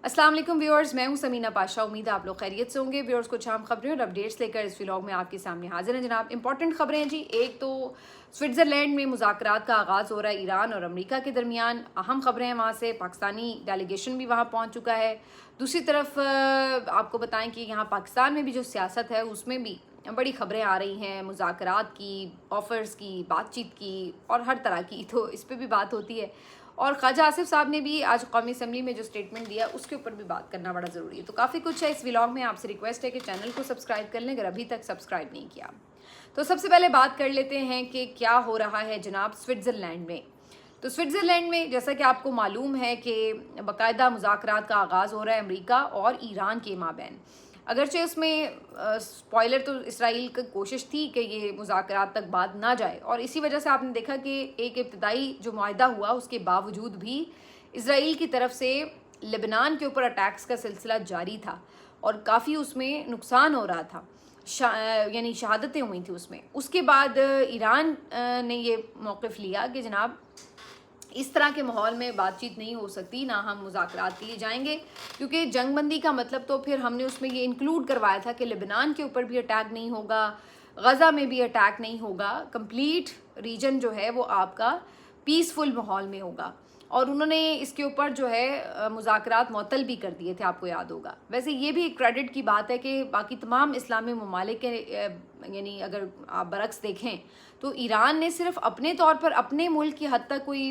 अस्सलाम वालेकुम व्यूअर्स, मैं हूं समीना पाशा। उम्मीद है आप लोग खैरियत से होंगे। व्यूअर्स, कुछ अहम खबरें और अपडेट्स लेकर इस व्लॉग में आपके सामने हाजिर हैं जनाब। इंपॉर्टेंट खबरें हैं जी। एक तो स्विट्ज़रलैंड में मुज़ाकरात का आगाज़ हो रहा है ईरान और अमेरिका के दरमियान। अहम खबरें हैं वहाँ से। पाकिस्तानी डेलीगेशन भी वहाँ पहुँच चुका है। दूसरी तरफ आपको बताएं कि यहाँ पाकिस्तान में भी जो सियासत है उसमें भी बड़ी खबरें आ रही हैं, मुज़ाकरात की, ऑफ़र्स की, बातचीत की और हर तरह की, तो इस पर भी बात होती है। और ख्वाजा आसिफ साहब ने भी आज कौमी असम्बली में जो स्टेटमेंट दिया उसके ऊपर भी बात करना बड़ा ज़रूरी है। तो काफ़ी कुछ है इस व्लॉग में। आपसे रिक्वेस्ट है कि चैनल को सब्सक्राइब कर लें अगर अभी तक सब्सक्राइब नहीं किया। तो सबसे पहले बात कर लेते हैं कि क्या हो रहा है जनाब स्विट्ज़रलैंड में। तो स्विट्ज़रलैंड में जैसा कि आपको मालूम है कि बाकायदा मुज़ाकरात का आगाज़ हो रहा है अमेरिका और ईरान के माबैन। अगरचे उसमें स्पॉइलर तो इसराइल की कोशिश थी कि ये मुज़ाकरात तक बात ना जाए, और इसी वजह से आपने देखा कि एक इब्तदाई जो मुआहदा हुआ उसके बावजूद भी इसराइल की तरफ से लेबनान के ऊपर अटैक्स का सिलसिला जारी था और काफ़ी उसमें नुकसान हो रहा था, यानी शहादतें हुई थी उसमें। उसके बाद ईरान ने ये मौक़िफ़ लिया कि जनाब इस तरह के माहौल में बातचीत नहीं हो सकती, ना हम मुज़ाकरात के लिए जाएंगे, क्योंकि जंगबंदी का मतलब तो फिर हमने उसमें ये इंक्लूड करवाया था कि लेबनान के ऊपर भी अटैक नहीं होगा, गज़ा में भी अटैक नहीं होगा, कंप्लीट रीजन जो है वो आपका पीसफुल माहौल में होगा। और उन्होंने इसके ऊपर जो है मुज़ाकरात मुअत्तल भी कर दिए थे, आपको याद होगा। वैसे ये भी क्रेडिट की बात है कि बाकी तमाम इस्लामी ममालिक के यानी अगर आप बरक्स देखें तो ईरान ने सिर्फ अपने तौर पर अपने मुल्क की हद तक कोई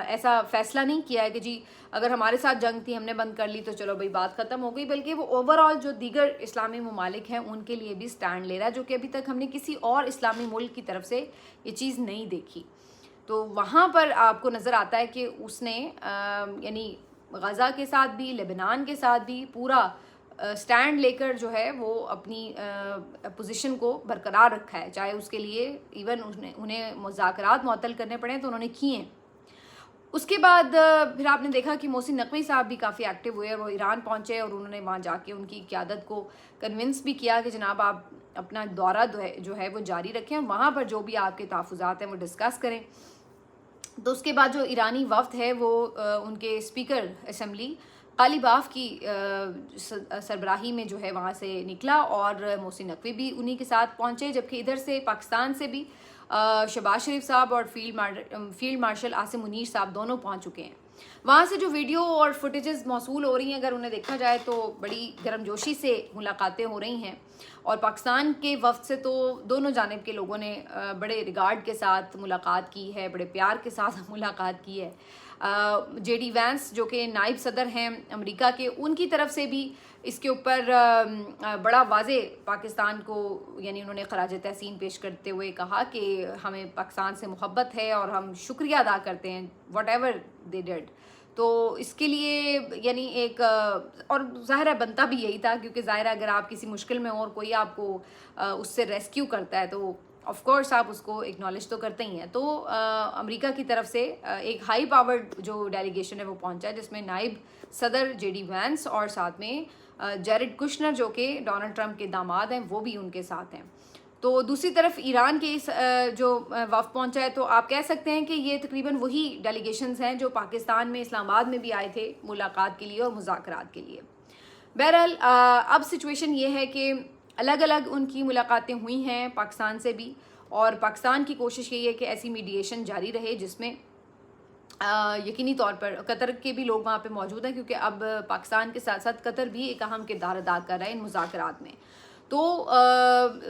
ऐसा फ़ैसला नहीं किया है कि जी अगर हमारे साथ जंग थी हमने बंद कर ली तो चलो भाई बात ख़त्म हो गई, बल्कि वो ओवरऑल जो दीगर इस्लामी ममालिक हैं उनके लिए भी स्टैंड ले रहा है, जो कि अभी तक हमने किसी और इस्लामी मुल्क की तरफ से ये चीज़ नहीं देखी। तो वहाँ पर आपको नज़र आता है कि उसने यानी गज़ा के साथ भी लेबनान के साथ भी पूरा स्टैंड लेकर जो है वो अपनी पोजीशन को बरकरार रखा है, चाहे उसके लिए इवन उन्हें मुज़ाकरात मुअत्तल करने पड़े तो उन्होंने किए हैं। उसके बाद फिर आपने देखा कि मोहसिन नकवी साहब भी काफ़ी एक्टिव हुए, वो ईरान पहुँचे और उन्होंने वहाँ जाके उनकी क़यादत को कन्विंस भी किया कि जनाब आप अपना दौरा जो है वो जारी रखें, वहाँ पर जो भी आपके तहफ़्फ़ुज़ात हैं वो डिस्कस करें। तो उसके बाद जो ईरानी वफ़द है वो उनके स्पीकर असम्बली ग़ालिबाफ की सरबराही में जो है वहाँ से निकला और मोहसिन नकवी भी उन्हीं के साथ पहुँचे, जबकि इधर से पाकिस्तान से भी शहबाज शरीफ साहब और फील्ड मार्शल आसिम मुनीर साहब दोनों पहुँच चुके हैं। वहाँ से जो वीडियो और फुटेजेस मौसूल हो रही हैं, अगर उन्हें देखा जाए तो बड़ी गर्मजोशी से मुलाकातें हो रही हैं। और पाकिस्तान के वफ़द से तो दोनों जानिब के लोगों ने बड़े रिगार्ड के साथ मुलाकात की है, बड़े प्यार के साथ मुलाकात की है। JD वैंस जो कि नायब सदर हैं अमेरिका के, उनकी तरफ से भी इसके ऊपर बड़ा वाज़े पाकिस्तान को यानी उन्होंने खराज तहसीन पेश करते हुए कहा कि हमें पाकिस्तान से मोहब्बत है और हम शुक्रिया अदा करते हैं वट एवर दे डिड। तो इसके लिए यानी एक और ज़ाहिर है बनता भी यही था, क्योंकि ज़ाहिर है अगर आप किसी मुश्किल में हो और कोई आपको उससे रेस्क्यू करता है तो ऑफ कोर्स आप उसको एक्नॉलेज तो करते ही हैं। तो अमेरिका की तरफ से एक हाई पावर्ड जो डेलीगेशन है वो पहुंचा है, जिसमें नायब सदर JD वैंस और साथ में जेरेड कुशनर जो कि डोनाल्ड ट्रंप के दामाद हैं वो भी उनके साथ हैं। तो दूसरी तरफ ईरान के इस जो वफ़द पहुंचा है, तो आप कह सकते हैं कि ये तकरीबन वही डेलीगेशंस हैं जो पाकिस्तान में इस्लामाबाद में भी आए थे मुलाकात के लिए और मुज़ाकरात के लिए। बहरहाल अब सिचुएशन ये है कि अलग अलग उनकी मुलाकातें हुई हैं पाकिस्तान से भी, और पाकिस्तान की कोशिश यही है कि ऐसी मीडिएशन जारी रहे जिसमें यकीनी तौर पर कतर के भी लोग वहाँ पे मौजूद हैं, क्योंकि अब पाकिस्तान के साथ साथ कतर भी एक अहम किरदार अदा कर रहा है इन मुज़ाकरात में। तो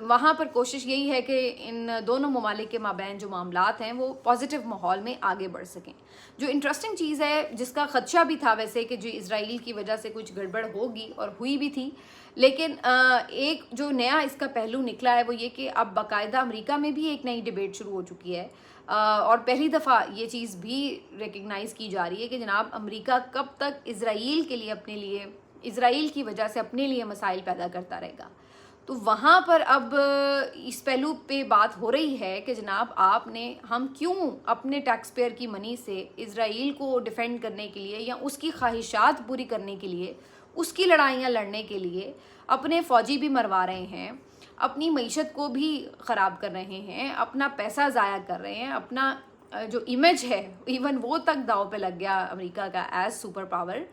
वहाँ पर कोशिश यही है कि इन दोनों ममालिक के माबैन जो मामलात हैं वो पॉजिटिव माहौल में आगे बढ़ सकें। जो इंटरेस्टिंग चीज़ है जिसका ख़दशा भी था वैसे कि जो इसराइल की वजह से कुछ गड़बड़ होगी और हुई भी थी, लेकिन एक जो नया इसका पहलू निकला है वो ये कि अब बाकायदा अमेरिका में भी एक नई डिबेट शुरू हो चुकी है और पहली दफ़ा ये चीज़ भी रिकग्नाइज़ की जा रही है कि जनाब अमेरिका कब तक इसराइल के लिए अपने लिए इसराइल की वजह से अपने लिए मसाइल पैदा करता रहेगा। तो वहाँ पर अब इस पहलू पे बात हो रही है कि जनाब हम क्यों अपने टैक्स पेयर की मनी से इसराइल को डिफेंड करने के लिए या उसकी ख्वाहिशात पूरी करने के लिए, उसकी लड़ाइयाँ लड़ने के लिए अपने फ़ौजी भी मरवा रहे हैं, अपनी मईशत को भी ख़राब कर रहे हैं, अपना पैसा ज़ाया कर रहे हैं, अपना जो इमेज है इवन वो तक दाव पे लग गया अमेरिका का एज सुपर पावर।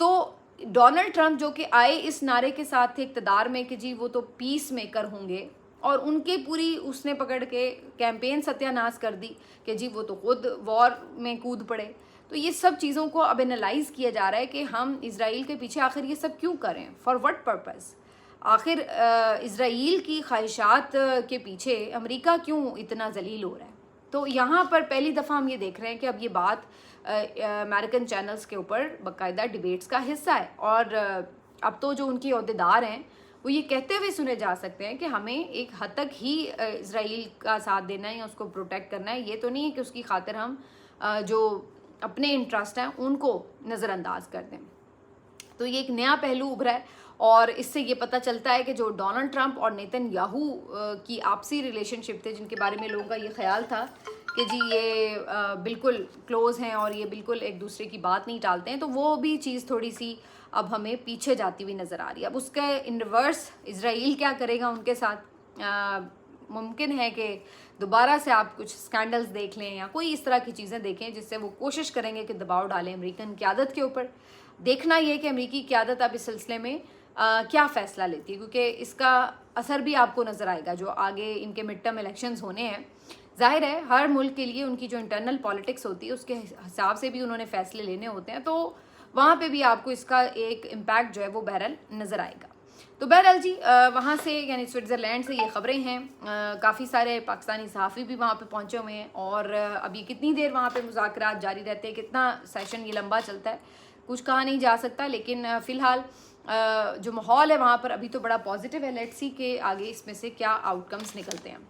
तो डोनाल्ड ट्रंप जो कि आए इस नारे के साथ थे इक़्तिदार में कि जी वो तो पीस मेकर होंगे, और उनके पूरी उसने पकड़ के कैंपेन सत्यानाश कर दी कि जी वो तो खुद वॉर में कूद पड़े। तो ये सब चीज़ों को अब एनालाइज किया जा रहा है कि हम इजराइल के पीछे आखिर ये सब क्यों करें, फॉर व्हाट पर्पस। आखिर इजराइल की ख्वाहिशात के पीछे अमेरिका क्यों इतना जलील हो रहा है। तो यहाँ पर पहली दफ़ा हम ये देख रहे हैं कि अब ये बात अमेरिकन चैनल्स के ऊपर बाकायदा डिबेट्स का हिस्सा है, और अब तो जो उनके अहदेदार हैं वो ये कहते हुए सुने जा सकते हैं कि हमें एक हद तक ही इजराइल का साथ देना है या उसको प्रोटेक्ट करना है। ये तो नहीं है कि उसकी खातिर हम जो अपने इंटरेस्ट हैं उनको नज़रअंदाज कर दें। तो ये एक नया पहलू उभरा है, और इससे ये पता चलता है कि जो डोनाल्ड ट्रंप और नेतन्याहू की आपसी रिलेशनशिप थे, जिनके बारे में लोगों का ये ख्याल था कि जी ये बिल्कुल क्लोज़ हैं और ये बिल्कुल एक दूसरे की बात नहीं टालते हैं, तो वो भी चीज़ थोड़ी सी अब हमें पीछे जाती हुई नज़र आ रही है। अब उसका इन रिवर्स इजराइल क्या करेगा उनके साथ, मुमकिन है कि दोबारा से आप कुछ स्कैंडल्स देख लें या कोई इस तरह की चीज़ें देखें जिससे वो कोशिश करेंगे कि दबाव डालें अमेरिकन क़यादत के ऊपर। देखना ये कि अमेरिकी क़यादत अब इस सिलसिले में क्या फ़ैसला लेती है, क्योंकि इसका असर भी आपको नज़र आएगा जो आगे इनके मिड टर्म इलेक्शंस होने हैं। जाहिर है हर मुल्क के लिए उनकी जो इंटरनल पॉलिटिक्स होती है उसके हिसाब से भी उन्होंने फ़ैसले लेने होते हैं, तो वहाँ पे भी आपको इसका एक इम्पैक्ट जो है वो बहरहाल नज़र आएगा। तो बहरहाल जी वहाँ से यानी स्विट्ज़रलैंड से ये ख़बरें हैं। काफ़ी सारे पाकिस्तानी सहाफ़ी भी वहाँ पे पहुँचे हुए हैं, और अभी कितनी देर वहाँ पे मुज़ाकरात जारी रहते हैं, कितना सेशन ये लंबा चलता है, कुछ कहा नहीं जा सकता। लेकिन फ़िलहाल जो माहौल है वहाँ पर अभी तो बड़ा पॉजिटिव है। लेट्स सी कि आगे इसमें से क्या आउटकम्स निकलते हैं।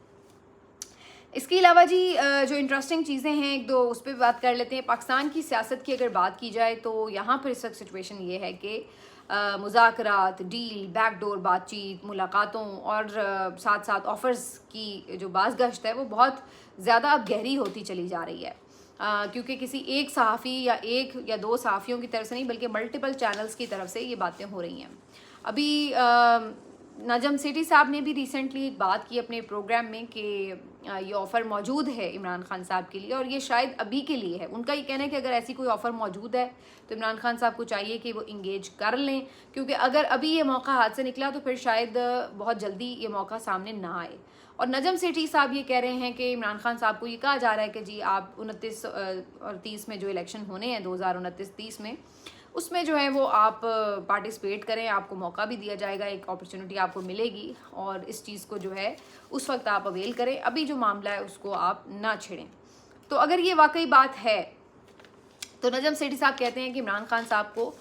इसके अलावा जी जो इंटरेस्टिंग चीज़ें हैं एक दो उस पर बात कर लेते हैं। पाकिस्तान की सियासत की अगर बात की जाए तो यहाँ पर इस वक्त सिचुएशन ये है कि मुज़ाकरात, डील, बैकडोर बातचीत, मुलाकातों और साथ साथ ऑफ़र्स की जो बाज़गश्त है वो बहुत ज़्यादा अब गहरी होती चली जा रही है, क्योंकि किसी एक सहाफ़ी या एक या दो सहाफ़ियों की तरफ से नहीं बल्कि मल्टीपल चैनल्स की तरफ से ये बातें हो रही हैं। अभी नजम सेठी साहब ने भी रिसेंटली एक बात की अपने प्रोग्राम में कि ये ऑफ़र मौजूद है इमरान खान साहब के लिए, और ये शायद अभी के लिए है। उनका ये कहना है कि अगर ऐसी कोई ऑफ़र मौजूद है तो इमरान खान साहब को चाहिए कि वो इंगेज कर लें, क्योंकि अगर अभी ये मौका हाथ से निकला तो फिर शायद बहुत जल्दी ये मौका सामने ना आए। और नजम सेठी साहब ये कह रहे हैं कि इमरान खान साहब को ये कहा जा रहा है कि जी आप 29 और 30 में जो इलेक्शन होने हैं 2029-30 में, उसमें जो है वो आप पार्टिसिपेट करें, आपको मौका भी दिया जाएगा, एक अपॉर्चुनिटी आपको मिलेगी, और इस चीज़ को जो है उस वक्त आप अवेल करें, अभी जो मामला है उसको आप ना छेड़ें। तो अगर ये वाकई बात है तो नजम सेठी साहब कहते हैं कि इमरान खान साहब को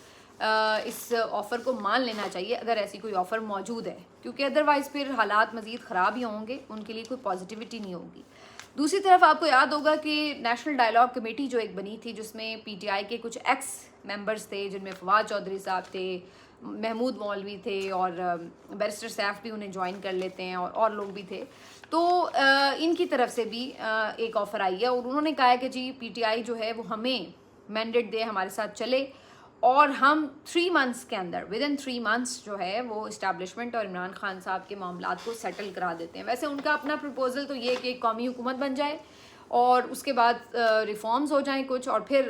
इस ऑफ़र को मान लेना चाहिए अगर ऐसी कोई ऑफ़र मौजूद है, क्योंकि अदरवाइज़ फिर हालात मज़ीद ख़राब ही होंगे, उनके लिए कोई पॉजिटिविटी नहीं होगी। दूसरी तरफ आपको याद होगा कि नेशनल डायलॉग कमेटी जो एक बनी थी जिसमें पीटीआई के कुछ एक्स मेंबर्स थे, जिनमें फवाद चौधरी साहब थे, महमूद मौलवी थे, और बैरिस्टर सैफ भी उन्हें ज्वाइन कर लेते हैं, और लोग भी थे। तो इनकी तरफ से भी एक ऑफ़र आई है, और उन्होंने कहा है कि जी पीटीआई जो है वो हमें मैंडेट दे, हमारे साथ चले, और हम 3 मंथ्स के अंदर विदिन 3 मंथ्स जो है वो इस्टेब्लिशमेंट और इमरान खान साहब के मामलात को सेटल करा देते हैं। वैसे उनका अपना प्रपोज़ल तो ये है कि एक कौमी हुकूमत बन जाए और उसके बाद रिफॉर्म्स हो जाएं कुछ, और फिर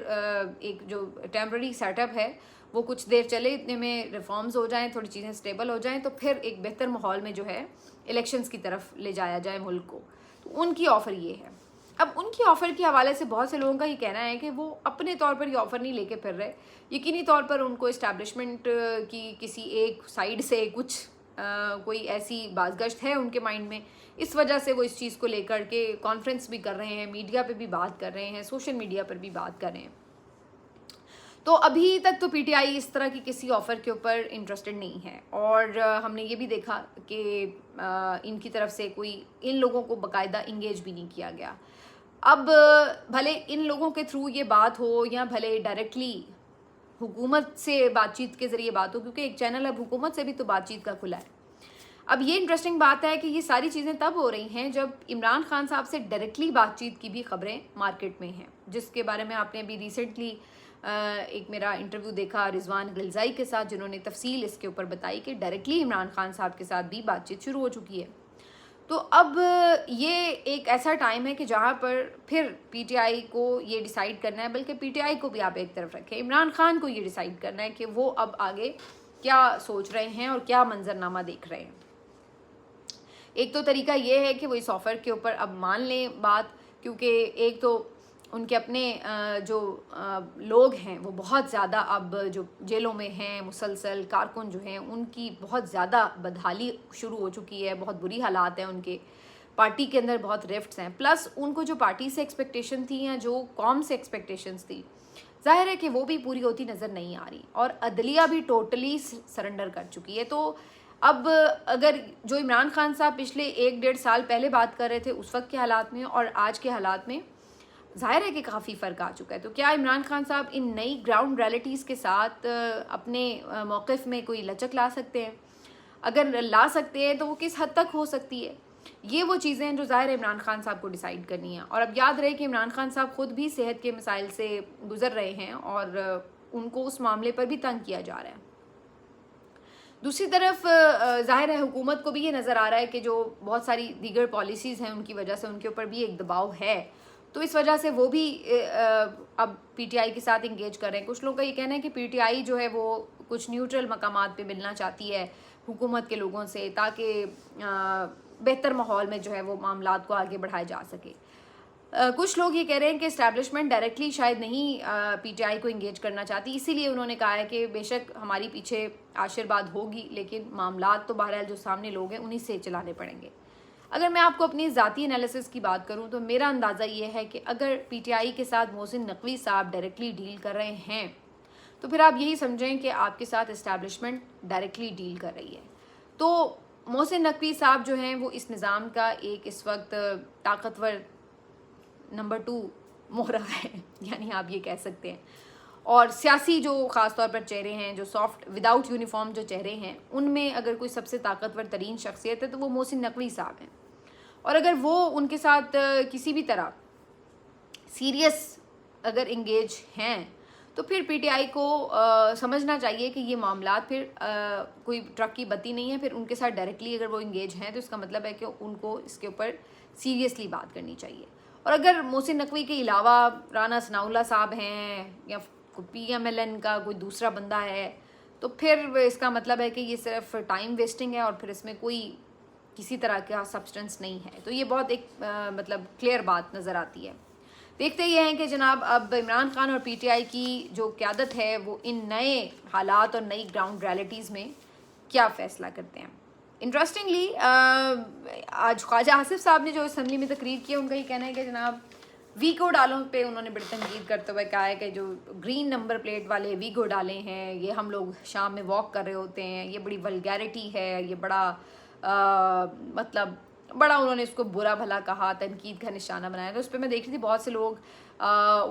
एक जो टेम्पररी सेटअप है वो कुछ देर चले, इतने में रिफॉर्म्स हो जाएं, थोड़ी चीज़ें स्टेबल हो जाएं, तो फिर एक बेहतर माहौल में जो है इलेक्शंस की तरफ ले जाया जाए मुल्क को। तो उनकी ऑफ़र ये है। अब उनकी ऑफ़र के हवाले से बहुत से लोगों का ये कहना है कि वो अपने तौर पर ये ऑफ़र नहीं लेके फिर रहे, यकीनी तौर पर उनको इस्टेब्लिशमेंट की किसी एक साइड से कुछ कोई ऐसी बाज़गश्त है उनके माइंड में, इस वजह से वो इस चीज़ को लेकर के कॉन्फ्रेंस भी कर रहे हैं, मीडिया पे भी बात कर रहे हैं, सोशल मीडिया पर भी बात कर रहे हैं। तो अभी तक तो पीटीआई इस तरह की किसी ऑफ़र के ऊपर इंटरेस्टेड नहीं है, और हमने ये भी देखा कि इनकी तरफ से कोई इन लोगों को बाकायदा इंगेज भी नहीं किया गया। अब भले इन लोगों के थ्रू ये बात हो या भले डायरेक्टली हुकूमत से बातचीत के ज़रिए बात हो, क्योंकि एक चैनल अब हुकूमत से भी तो बातचीत का खुला है। अब ये इंटरेस्टिंग बात है कि ये सारी चीज़ें तब हो रही हैं जब इमरान खान साहब से डायरेक्टली बातचीत की भी खबरें मार्केट में हैं, जिसके बारे में आपने अभी रिसेंटली एक मेरा इंटरव्यू देखा रिजवान गिलज़ाई के साथ, जिन्होंने तफसील इसके ऊपर बताई कि डायरेक्टली इमरान खान साहब के साथ भी बातचीत शुरू हो चुकी है। تو اب یہ ایک ایسا ٹائم ہے کہ جہاں پر پھر پی ٹی آئی کو یہ ڈیسائیڈ کرنا ہے، بلکہ پی ٹی آئی کو بھی آپ ایک طرف رکھیں، عمران خان کو یہ ڈیسائیڈ کرنا ہے کہ وہ اب آگے کیا سوچ رہے ہیں اور کیا منظرنامہ دیکھ رہے ہیں۔ ایک تو طریقہ یہ ہے کہ وہ اس آفر کے اوپر اب مان لیں بات، کیونکہ ایک تو ان کے اپنے جو لوگ ہیں وہ بہت زیادہ اب جو جیلوں میں ہیں، مسلسل کارکن جو ہیں ان کی بہت زیادہ بدحالی شروع ہو چکی ہے، بہت بری حالات ہیں ان کے، پارٹی کے اندر بہت ریفٹس ہیں، پلس ان کو جو پارٹی سے ایکسپیکٹیشن تھی یا جو قوم سے ایکسپیکٹیشنز تھی، ظاہر ہے کہ وہ بھی پوری ہوتی نظر نہیں آ رہی، اور عدلیہ بھی ٹوٹلی سرنڈر کر چکی ہے۔ تو اب اگر جو عمران خان صاحب پچھلے 1-1.5 سال پہلے بات کر رہے تھے اس وقت کے حالات میں اور آج کے حالات میں، ظاہر ہے کہ کافی فرق آ چکا ہے۔ تو کیا عمران خان صاحب ان نئی گراؤنڈ ریئلٹیز کے ساتھ اپنے موقف میں کوئی لچک لا سکتے ہیں؟ اگر لا سکتے ہیں تو وہ کس حد تک ہو سکتی ہے؟ یہ وہ چیزیں ہیں جو ظاہر عمران خان صاحب کو ڈیسائیڈ کرنی ہیں، اور اب یاد رہے کہ عمران خان صاحب خود بھی صحت کے مسائل سے گزر رہے ہیں اور ان کو اس معاملے پر بھی تنگ کیا جا رہا ہے۔ دوسری طرف ظاہر ہے حکومت کو بھی یہ نظر آ رہا ہے کہ جو بہت ساری دیگر پالیسیز ہیں ان کی وجہ سے ان کے اوپر بھی ایک دباؤ ہے، تو اس وجہ سے وہ بھی اب پی ٹی آئی کے ساتھ انگیج کر رہے ہیں۔ کچھ لوگوں کا یہ کہنا ہے کہ پی ٹی آئی جو ہے وہ کچھ نیوٹرل مقامات پہ ملنا چاہتی ہے حکومت کے لوگوں سے، تاکہ بہتر ماحول میں جو ہے وہ معاملات کو آگے بڑھائے جا سکے۔ کچھ لوگ یہ کہہ رہے ہیں کہ اسٹیبلشمنٹ ڈائریکٹلی شاید نہیں پی ٹی آئی کو انگیج کرنا چاہتی، اسی لیے انہوں نے کہا ہے کہ بے شک ہماری پیچھے آشرواد ہوگی، لیکن معاملات تو بہرحال جو سامنے لوگ ہیں انہی سے چلانے پڑیں گے۔ اگر میں آپ کو اپنی ذاتی انالیسس کی بات کروں تو میرا اندازہ یہ ہے کہ اگر پی ٹی آئی کے ساتھ محسن نقوی صاحب ڈائریکٹلی ڈیل کر رہے ہیں تو پھر آپ یہی سمجھیں کہ آپ کے ساتھ اسٹیبلشمنٹ ڈائریکٹلی ڈیل کر رہی ہے۔ تو محسن نقوی صاحب جو ہیں وہ اس نظام کا ایک اس وقت طاقتور نمبر 2 مہرہ ہے، یعنی آپ یہ کہہ سکتے ہیں، اور سیاسی جو خاص طور پر چہرے ہیں، جو سافٹ وداؤٹ یونیفارم جو چہرے ہیں، ان میں اگر کوئی سب سے طاقتور ترین شخصیت ہے تو وہ محسن نقوی صاحب ہیں، اور اگر وہ ان کے ساتھ کسی بھی طرح سیریس اگر انگیج ہیں تو پھر پی ٹی آئی کو سمجھنا چاہیے کہ یہ معاملات پھر کوئی ٹرک کی بتی نہیں ہے، پھر ان کے ساتھ ڈائریکٹلی اگر وہ انگیج ہیں تو اس کا مطلب ہے کہ ان کو اس کے اوپر سیریسلی بات کرنی چاہیے۔ اور اگر محسن نقوی کے علاوہ رانا ثناء اللہ صاحب ہیں یا پی ایم ایل این کا کوئی دوسرا بندہ ہے تو پھر اس کا مطلب ہے کہ یہ صرف ٹائم ویسٹنگ ہے اور پھر اس میں کوئی کسی طرح کا سبسٹنس نہیں ہے۔ تو یہ بہت ایک مطلب کلیئر بات نظر آتی ہے۔ دیکھتے یہ ہیں کہ جناب اب عمران خان اور پی ٹی آئی کی جو قیادت ہے وہ ان نئے حالات اور نئی گراؤنڈ ریئلٹیز میں کیا فیصلہ کرتے ہیں۔ انٹرسٹنگلی آج خواجہ آصف صاحب نے جو اسمبلی میں تقریر کی ہے ان کا یہ کہنا ہے کہ جناب ویگو ڈالوں پہ انہوں نے بڑی تنقید کرتے ہوئے کہا ہے کہ جو گرین نمبر پلیٹ والے ویگو ڈالے ہیں یہ ہم لوگ شام میں واک کر رہے ہوتے ہیں، یہ بڑی ولگیرٹی ہے، یہ بڑا مطلب بڑا انہوں نے اس کو برا بھلا کہا، تنقید کا نشانہ بنایا۔ تو اس پہ میں دیکھ رہی تھی بہت سے لوگ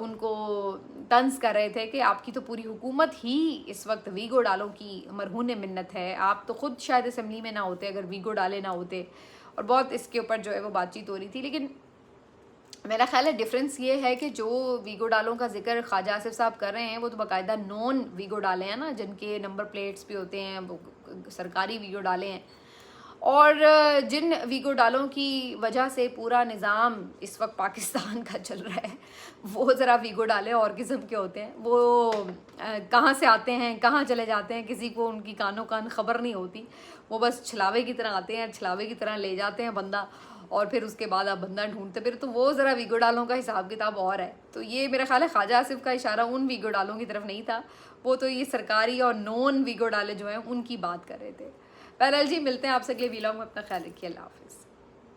ان کو طنز کر رہے تھے کہ آپ کی تو پوری حکومت ہی اس وقت ویگو ڈالوں کی مرہون منت ہے، آپ تو خود شاید اسمبلی میں نہ ہوتے اگر ویگو ڈالے نہ ہوتے، اور بہت اس کے اوپر جو ہے وہ بات چیت ہو رہی تھی۔ لیکن میرا خیال ہے ڈفرینس یہ ہے کہ جو ویگو ڈالوں کا ذکر خواجہ آصف صاحب کر رہے ہیں وہ تو باقاعدہ نون ویگو ڈالے ہیں نا، جن کے نمبر پلیٹس بھی ہوتے ہیں، وہ سرکاری ویگو ڈالے ہیں، اور جن ویگو ڈالوں کی وجہ سے پورا نظام اس وقت پاکستان کا چل رہا ہے وہ ذرا ویگو ڈالے اور قسم کے ہوتے ہیں، وہ کہاں سے آتے ہیں کہاں چلے جاتے ہیں کسی کو ان کی کانوں کان خبر نہیں ہوتی، وہ بس چھلاوے کی طرح آتے ہیں، چھلاوے کی طرح لے جاتے ہیں بندہ، اور پھر اس کے بعد آپ بندہ ڈھونڈتے پھر، تو وہ ذرا ویگو ڈالوں کا حساب کتاب اور ہے۔ تو یہ میرا خیال ہے خواجہ آصف کا اشارہ ان ویگو ڈالوں کی طرف نہیں تھا، وہ تو یہ سرکاری اور نون ویگو ڈالے جو ہیں ان کی بات کر رہے تھے۔ بہرحال جی ملتے ہیں آپ سے اگلے ویلاگ میں، اپنا خیال رکھیے، اللہ حافظ۔